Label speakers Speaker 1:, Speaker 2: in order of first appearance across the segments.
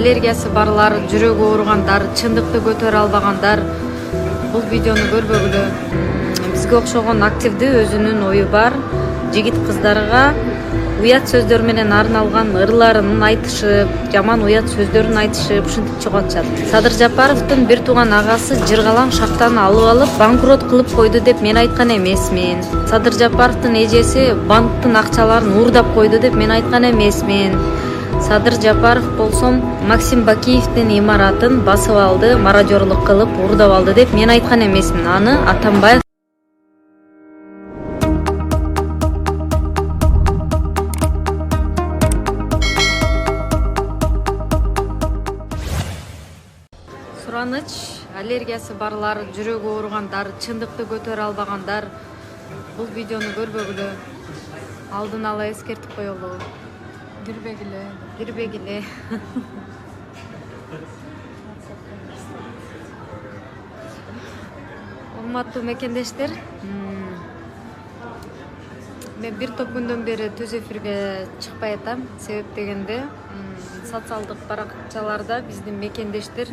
Speaker 1: аллергиясы барлар, жүрөгү ооругандар, чындыкты көтөрө албагандар бул видеону көрбөгүлө. Бизге окшогон активдүү өзүнүн ою бар жигит кыздарга уят сөздөр менен арналган ырларын айтышып, жаман уят сөздөрүн айтышып, ушинтип чогултушат. Садыр Жапаровдун бир тууган агасы жыргалаң шахтаны алып банкрот кылып койду деп мен айткан эмесмин. Садыр Жапаровдун эжеси банктын акчаларын уурдап койду деп мен айткан эмесмин. Садыр Жапаров болсо Максим Бакиевдин имаратын басып алды, маражорлук кылып уурдап алды деп мен айткан эмесмин. Аны Атамбаев сураныч, аллергиясы барлар, жүрөгү ооругандар, чындыкты көтөрө албагандар бул видеону көрбөгүлө. Алдын ала эскертип коелу. Кирбегиле. Урматтуу мекендештер, мен бир топ күндөн бери түз эфирге чыкпай атам. Себеп дегенде социалдык баракчаларда биздин мекендештер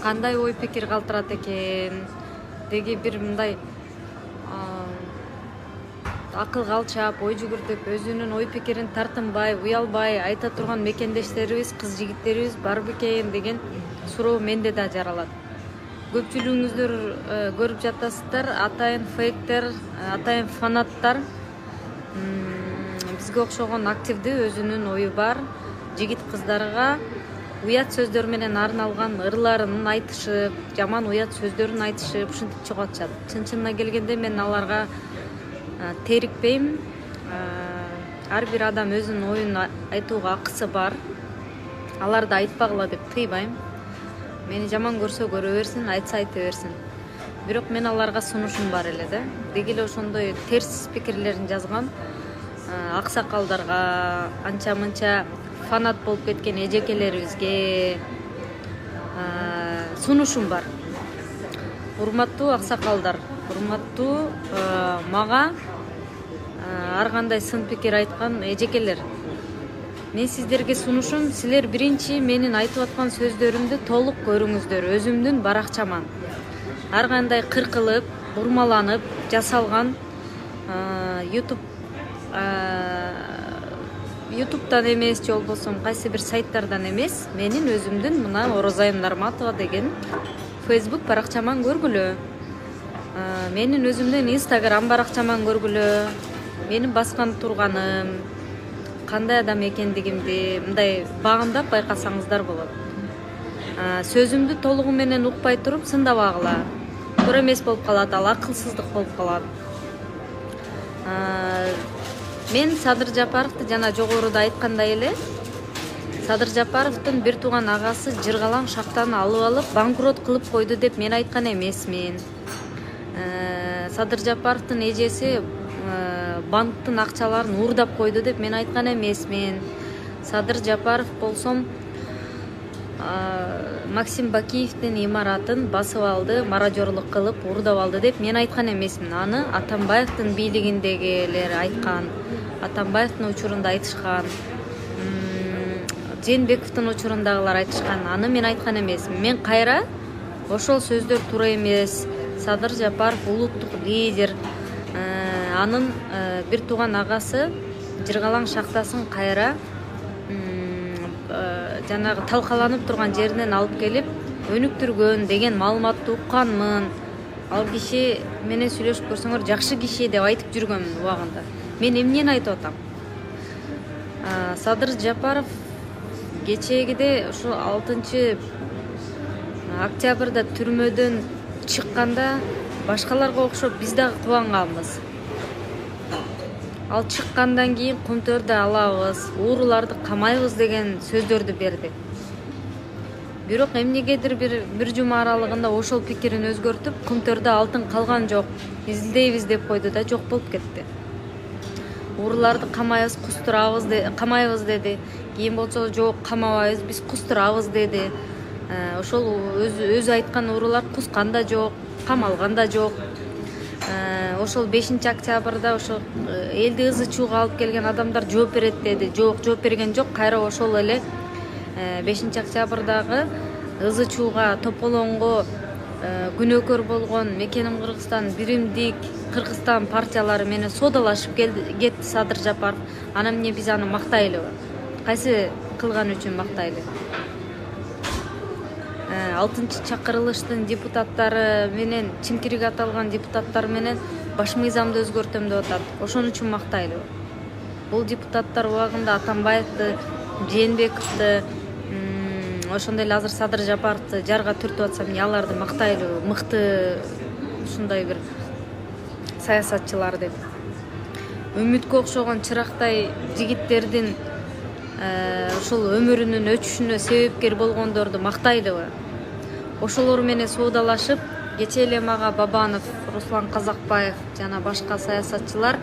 Speaker 1: кандай ой пикир калтырат экен деги бир мындай акылга алчап, ой жүгүртүп, өзүнүн ой пикирин тартынбай, уялбай айта турган мекендештерибиз, кыз жигиттерибиз бар бекен деген суроо менде да жаралат. Көпчүлүгүңүздөр көрүп жатасыздар, атайын фейктер, атайын фанаттар бизге окшогон активдүү өзүнүн ою бар жигит кыздарга уят сөздөр менен арналган ырларын айтышып, жаман уят сөздөрүн айтышып, ушинтип чогултушат. Чын-чынына келгенде мен аларга терикпейм. Ар бир адам өзүнүн оюн айтууга акысы бар. Аларды айтпагыла деп тыйбайм. Мени жаман көрсө көрө берсин, айтса айта берсин. Бирок мен аларга сунушум бар эле да. Деги эле ошондой терс пикирлерин жазган аксакалдарга, анча-мынча фанат болуп кеткен эжекелерибизге сунушум бар. Урматтуу аксакалдар, урматтуу мага ар кандай сын пикир айткан эжекелер. Мен сиздерге сунушум, силер биринчи менин айтып аткан сөздөрүмдү толук көрүңүздөр. Өзүмдүн баракчаман. Ар кандай кыркылып, бурмаланып жасалган ютубтан эмес, же болбосо кайсы бир сайттардан эмес, менин өзүмдүн мына Орозайым Нарматова деген Facebook баракчаман көргүлө. Менин өзүмдүн Instagram баракчаман көргүлө. Менин баскан турганым, кандай адам экендигимди мындай багындап байкасаңыздар болот. Сөзүмдү толугу менен укпай туруп сындабагыла. Туура эмес болуп калат, ал акылсыздык болуп калат. Мен Садыр Жапаровду жана жогоруда айткандай эле, Садыр Жапаровдун бир тууган агасы жыргалаң шахтаны алып банкрот кылып койду деп мен айткан эмесмин. Садыр Жапаровдун эжеси банктын акчаларын уурдап койду деп мен айткан эмесмин. Садыр Жапаров болсо Максим Бакиевдин имаратын басып алды, маражорлук кылып уурдап алды деп мен айткан эмесмин. Аны Атамбаевдин бийлигиндегилер айткан. Атамбаевдин учурунда айтышкан. Жээнбековдун учурундагылар айтышкан. Аны мен айткан эмесмин. Мен кайра ошол сөздөр туура эмес. Садыр Жапаров улуттук лидер. Анын бир тууган агасы жыргалаң шахтасын кайра жанагы талкаланып турган жеринен алып келип өнүктүргөн деген маалыматты укканмын. Ал киши менен сүйлөшүп көрсөңөр жакшы киши деп айтып жүргөнмүн убагында. Мен эмнени айтып атам? Садыр Жапаров кечегиде ушу 6-октябрда түрмөдөн чыкканда башкаларга окшоп биз дагы кубанганбыз. Ал чыккандан кийин Кумтөрдү алабыз, ууруларды камайбыз деген сөздөрдү берди. Бирок эмнегедир бир жума аралыгында ошол пикирин өзгөртүп, Кумтөрдө алтын калган жок, издейбиз деп койду да жок болуп кетти. Ууруларды камайбыз, камайбыз деди. Кийин болсо жок, камабайбыз, биз кустурабыз деди. Ошол өзү айткан уурулар кускан да жок, камалган да жок. Ошол 5-октябрда ошо элди ызы чууга алып келген адамдар жооп берет деди. Жок, жооп берген жок. Кайра ошол эле 5-октябрдагы ызы чууга тополоңго күнөөкөр болгон Мекеним Кыргызстан, Биримдик Кыргызстан партиялары менен соодалашып кетти Садыр Жапаров. Ана эмне биз аны мактайлыбы? Кайсы кылган үчүн мактайлы? 6-чакырылыштын депутаттары менен, чимкирик аталган депутаттар менен баш мыйзамды өзгөртөм деп атат. Ошон үчүн мактайлы. Бул депутаттар убагында Атамбаевди, Жээнбековди, ошондой эле азыр Садыр Жапаровду жарга түртүп атса, эмне аларды мактайлы, мыкты ушундай бир саясатчылар деп. Үмүткө окшогон чырактай жигиттердин ошол өмүрүнүн өчүшүнө себепкер болгондорду мактайлыбы? Ошолор менен соодалашып, кечээ эле мага Бабанов, Руслан Казакбаев жана башка саясатчылар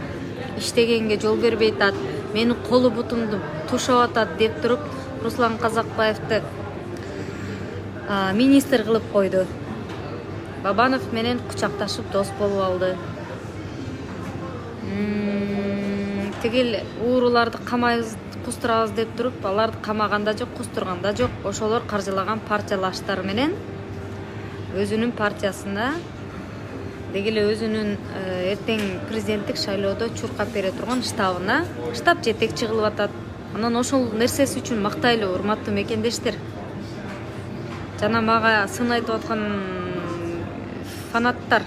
Speaker 1: иштегенге жол бербей атат, менин колу бутумду тушап атат деп туруп, Руслан Казакбаевди министр кылып койду. Бабанов менен кучакташып дос болуп алды. Тигил ууруларды камайбыз, кустурабыз деп туруп, аларды камаганда жок, кустурганда жок. Ошолор каржылаган партиялаштар менен өзүнүн партиясында деги эле өзүнүн эртең президенттик шайлоодо чуркап бере турган штабына штаб жетекчи кылып атат. Анан ошол нерсеси үчүн мактайлы, урматтуу мекендештер. Жана мага сын айтып аткан фанаттар,